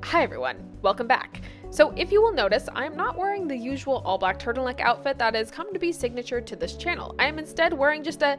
Hi everyone, welcome back. So if you will notice, I am not wearing the usual all black turtleneck outfit that has come to be signature to this channel. I am instead wearing just a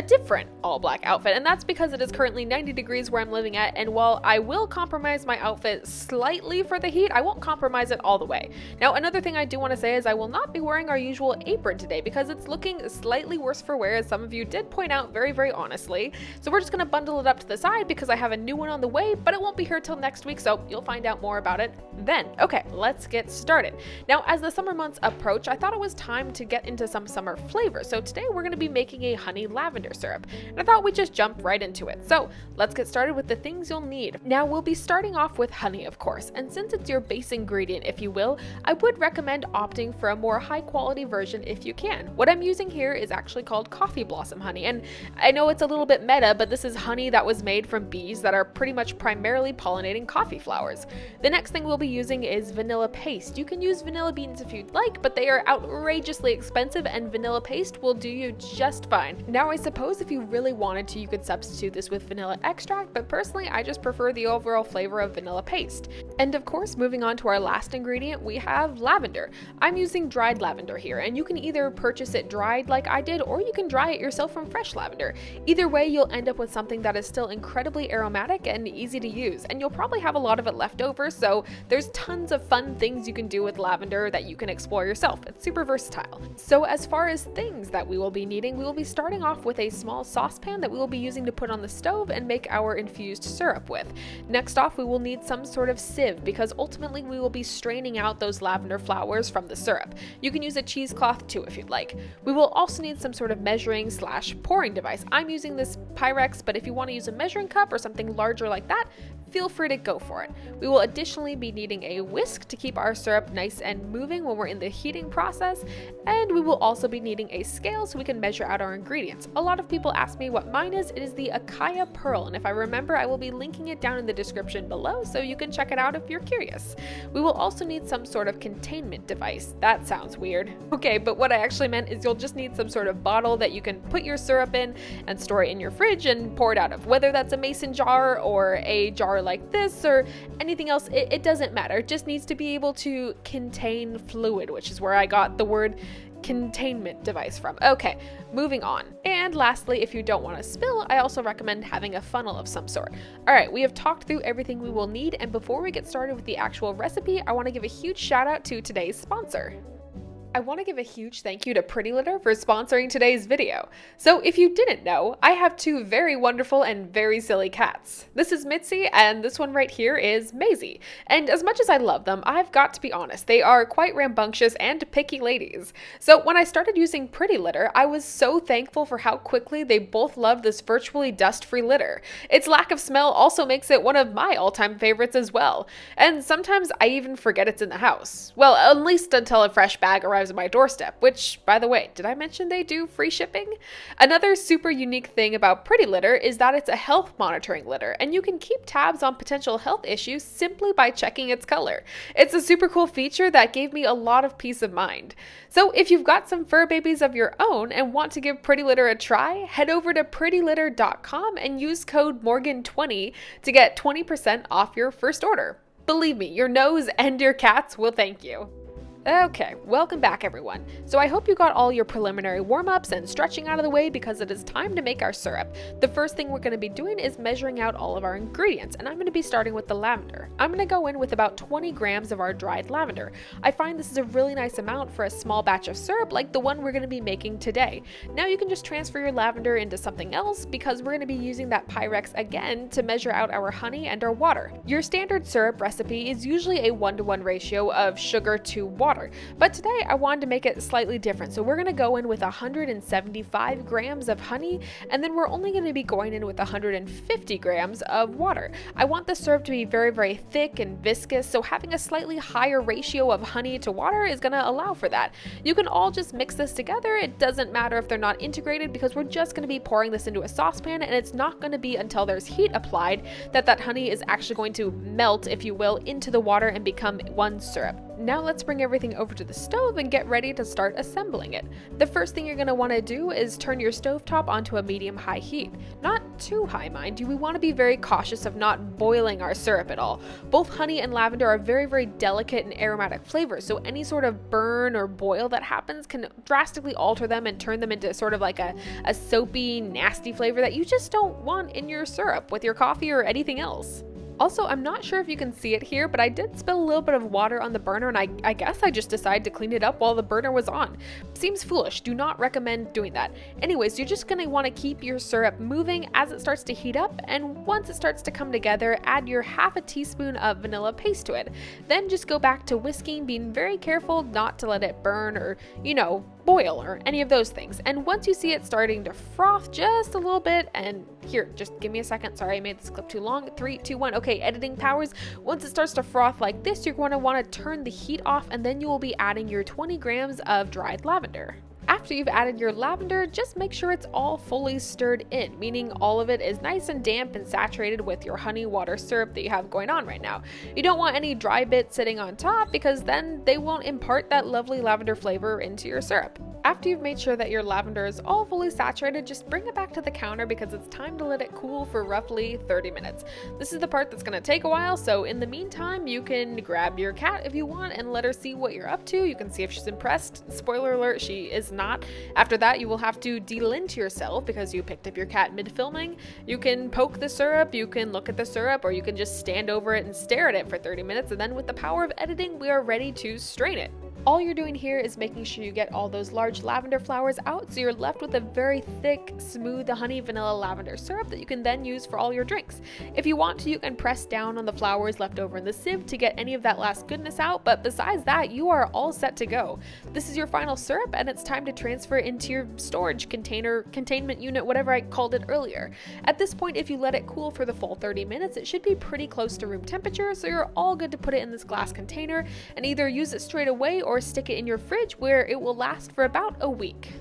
different all black outfit, and that's because it is currently 90 degrees where I'm living at, and while I will compromise my outfit slightly for the heat, I won't compromise it all the way. Now, another thing I do want to say is I will not be wearing our usual apron today because it's looking slightly worse for wear, as some of you did point out very honestly. So we're just going to bundle it up to the side because I have a new one on the way, but it won't be here till next week, so you'll find out more about it then. Okay, let's get started. Now, as the summer months approach, I thought it was time to get into some summer flavors. So today we're going to be making a honey lavender syrup, and I thought we'd just jump right into it. So let's get started with the things you'll need. Now, we'll be starting off with honey, of course, and since it's your base ingredient, if you will, I would recommend opting for a more high quality version if you can. What I'm using here is actually called coffee blossom honey, and I know it's a little bit meta, but this is honey that was made from bees that are pretty much primarily pollinating coffee flowers. The next thing we'll be using is vanilla paste. You can use vanilla beans if you'd like, but they are outrageously expensive, and vanilla paste will do you just fine. Now, I suppose if you really wanted to, you could substitute this with vanilla extract, but personally, I just prefer the overall flavor of vanilla paste. And of course, moving on to our last ingredient, we have lavender. I'm using dried lavender here, and you can either purchase it dried like I did, or you can dry it yourself from fresh lavender. Either way, you'll end up with something that is still incredibly aromatic and easy to use, and you'll probably have a lot of it left over, so there's tons of fun things you can do with lavender that you can explore yourself. It's super versatile. So as far as things that we will be needing, we will be starting off with a small saucepan that we will be using to put on the stove and make our infused syrup with. Next off, we will need some sort of sieve because ultimately we will be straining out those lavender flowers from the syrup. You can use a cheesecloth too if you'd like. We will also need some sort of measuring / pouring device. I'm using this Pyrex, but if you want to use a measuring cup or something larger like that, feel free to go for it. We will additionally be needing a whisk to keep our syrup nice and moving when we're in the heating process, and we will also be needing a scale so we can measure out our ingredients. A lot of people ask me what mine is. It is the Akaya Pearl, and if I remember, I will be linking it down in the description below so you can check it out if you're curious. We will also need some sort of containment device. That sounds weird. Okay, but what I actually meant is you'll just need some sort of bottle that you can put your syrup in and store it in your fridge and pour it out of, whether that's a mason jar or a jar like this or anything else. It doesn't matter. It just needs to be able to contain fluid, which is where I got the word containment device from. Okay, moving on. And lastly, if you don't want to spill, I also recommend having a funnel of some sort. All right, we have talked through everything we will need, and before we get started with the actual recipe, I want to give a huge shout out to today's sponsor. I want to give a huge thank you to Pretty Litter for sponsoring today's video. So if you didn't know, I have two very wonderful and very silly cats. This is Mitzi, and this one right here is Maisie. And as much as I love them, I've got to be honest, they are quite rambunctious and picky ladies. So when I started using Pretty Litter, I was so thankful for how quickly they both loved this virtually dust-free litter. Its lack of smell also makes it one of my all-time favorites as well. And sometimes I even forget it's in the house. Well, at least until a fresh bag arrives at my doorstep, which, by the way, did I mention they do free shipping? Another super unique thing about Pretty Litter is that it's a health monitoring litter, and you can keep tabs on potential health issues simply by checking its color. It's a super cool feature that gave me a lot of peace of mind. So if you've got some fur babies of your own and want to give Pretty Litter a try, head over to prettylitter.com and use code Morgan20 to get 20% off your first order. Believe me, your nose and your cats will thank you. Okay, welcome back everyone. So I hope you got all your preliminary warm-ups and stretching out of the way because it is time to make our syrup. The first thing we're going to be doing is measuring out all of our ingredients, and I'm going to be starting with the lavender. I'm going to go in with about 20 grams of our dried lavender. I find this is a really nice amount for a small batch of syrup like the one we're going to be making today. Now you can just transfer your lavender into something else because we're going to be using that Pyrex again to measure out our honey and our water. Your standard syrup recipe is usually a 1-to-1 ratio of sugar to water. But today I wanted to make it slightly different. So we're going to go in with 175 grams of honey, and then we're only going to be going in with 150 grams of water. I want the syrup to be very thick and viscous, so having a slightly higher ratio of honey to water is going to allow for that. You can all just mix this together. It doesn't matter if they're not integrated because we're just going to be pouring this into a saucepan, and it's not going to be until there's heat applied that honey is actually going to melt, if you will, into the water and become one syrup. Now let's bring everything over to the stove and get ready to start assembling it. The first thing you're going to want to do is turn your stovetop onto a medium-high heat. Not too high, mind you. We want to be very cautious of not boiling our syrup at all. Both honey and lavender are very, very delicate and aromatic flavors, so any sort of burn or boil that happens can drastically alter them and turn them into sort of like a soapy, nasty flavor that you just don't want in your syrup with your coffee or anything else. Also, I'm not sure if you can see it here, but I did spill a little bit of water on the burner, and I guess I just decided to clean it up while the burner was on. Seems foolish. Do not recommend doing that. Anyways, you're just going to want to keep your syrup moving as it starts to heat up, and once it starts to come together, add your half a teaspoon of vanilla paste to it. Then just go back to whisking, being very careful not to let it burn or, boil or any of those things. And once you see it starting to froth just a little bit, and here, just give me a second. Sorry, I made this clip too long. 3, 2, 1. Okay, editing powers. Once it starts to froth like this, you're going to want to turn the heat off, and then you will be adding your 20 grams of dried lavender. After you've added your lavender, just make sure it's all fully stirred in, meaning all of it is nice and damp and saturated with your honey water syrup that you have going on right now. You don't want any dry bits sitting on top because then they won't impart that lovely lavender flavor into your syrup. After you've made sure that your lavender is all fully saturated, just bring it back to the counter because it's time to let it cool for roughly 30 minutes. This is the part that's going to take a while, so in the meantime, you can grab your cat if you want and let her see what you're up to. You can see if she's impressed. Spoiler alert, she is not. After that, you will have to delint yourself because you picked up your cat mid-filming. You can poke the syrup, you can look at the syrup, or you can just stand over it and stare at it for 30 minutes, and then with the power of editing, we are ready to strain it. All you're doing here is making sure you get all those large lavender flowers out so you're left with a very thick, smooth honey vanilla lavender syrup that you can then use for all your drinks. If you want to, you can press down on the flowers left over in the sieve to get any of that last goodness out, but besides that, you are all set to go. This is your final syrup, and it's time to transfer it into your storage container, containment unit, whatever I called it earlier. At this point, if you let it cool for the full 30 minutes, it should be pretty close to room temperature, so you're all good to put it in this glass container and either use it straight away or stick it in your fridge where it will last for about a week.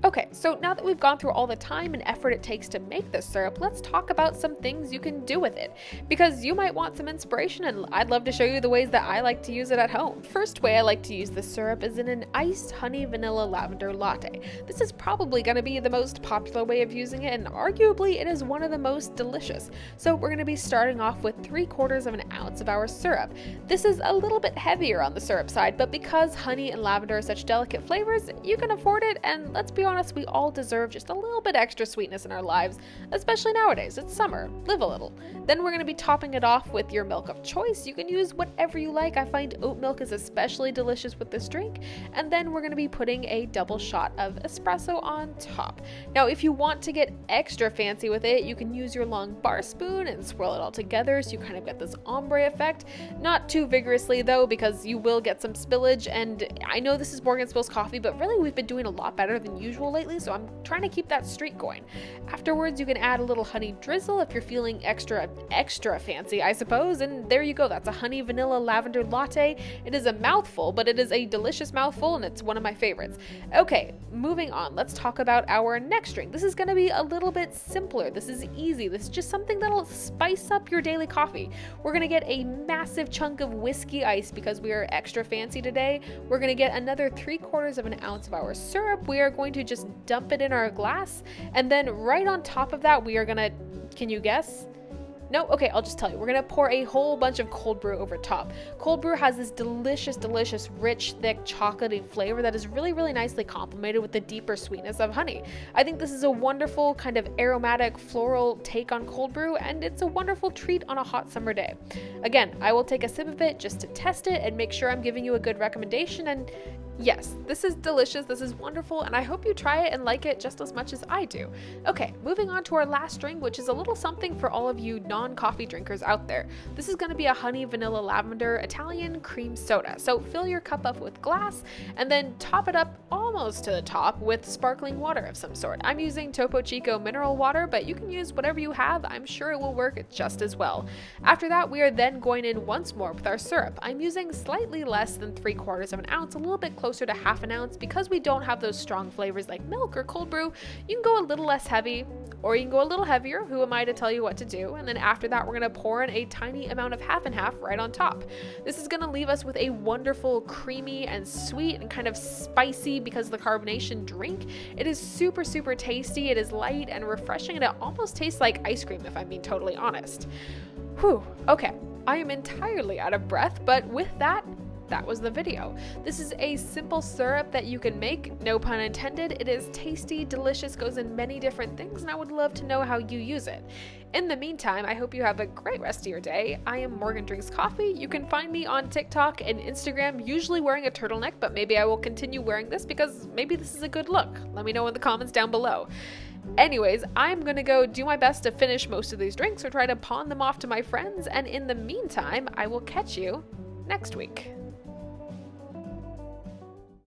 Okay, so now that we've gone through all the time and effort it takes to make this syrup, let's talk about some things you can do with it, because you might want some inspiration and I'd love to show you the ways that I like to use it at home. First way I like to use this syrup is in an iced honey vanilla lavender latte. This is probably going to be the most popular way of using it, and arguably it is one of the most delicious. So we're going to be starting off with 3/4 of an ounce of our syrup. This is a little bit heavier on the syrup side, but because honey and lavender are such delicate flavors, you can afford it, and let's be honest, we all deserve just a little bit extra sweetness in our lives, especially nowadays. It's summer. Live a little. Then we're going to be topping it off with your milk of choice. You can use whatever you like. I find oat milk is especially delicious with this drink. And then we're going to be putting a double shot of espresso on top. Now, if you want to get extra fancy with it, you can use your long bar spoon and swirl it all together so you kind of get this ombre effect. Not too vigorously though, because you will get some spillage, and I know this is Morgan Spills Coffee, but really we've been doing a lot better than usual lately, so I'm trying to keep that streak going. Afterwards, you can add a little honey drizzle if you're feeling extra fancy, I suppose, and there you go. That's a honey vanilla lavender latte. It is a mouthful, but it is a delicious mouthful, and it's one of my favorites. Okay, moving on. Let's talk about our next drink. This is going to be a little bit simpler. This is easy. This is just something that'll spice up your daily coffee. We're going to get a massive chunk of whiskey ice because we are extra fancy today. We're going to get another 3/4 of an ounce of our syrup. We are going to just dump it in our glass, and then right on top of that, we are gonna, can you guess? No? Okay, I'll just tell you. We're going to pour a whole bunch of cold brew over top. Cold brew has this delicious, rich, thick, chocolatey flavor that is really, really nicely complemented with the deeper sweetness of honey. I think this is a wonderful kind of aromatic, floral take on cold brew, and it's a wonderful treat on a hot summer day. Again, I will take a sip of it just to test it and make sure I'm giving you a good recommendation, and yes, this is delicious, this is wonderful, and I hope you try it and like it just as much as I do. Okay, moving on to our last drink, which is a little something for all of you non-coffee drinkers out there. This is going to be a honey vanilla lavender Italian cream soda. So fill your cup up with glass and then top it up almost to the top with sparkling water of some sort. I'm using Topo Chico mineral water, but you can use whatever you have. I'm sure it will work just as well. After that, we are then going in once more with our syrup. I'm using slightly less than 3/4 of an ounce, a little bit closer closer to half an ounce. Because we don't have those strong flavors like milk or cold brew, you can go a little less heavy, or you can go a little heavier. Who am I to tell you what to do? And then after that, we're gonna pour in a tiny amount of half and half right on top. This is gonna leave us with a wonderful, creamy and sweet and kind of spicy, because of the carbonation, drink. It is super, super tasty. It is light and refreshing, and it almost tastes like ice cream, if I'm being totally honest. Whew, okay. I am entirely out of breath, but with that was the video. This is a simple syrup that you can make, no pun intended. It is tasty, delicious, goes in many different things, and I would love to know how you use it. In the meantime, I hope you have a great rest of your day. I am Morgan Drinks Coffee. You can find me on TikTok and Instagram, usually wearing a turtleneck, but maybe I will continue wearing this because maybe this is a good look. Let me know in the comments down below. Anyways, I'm gonna go do my best to finish most of these drinks or try to pawn them off to my friends, and in the meantime, I will catch you next week.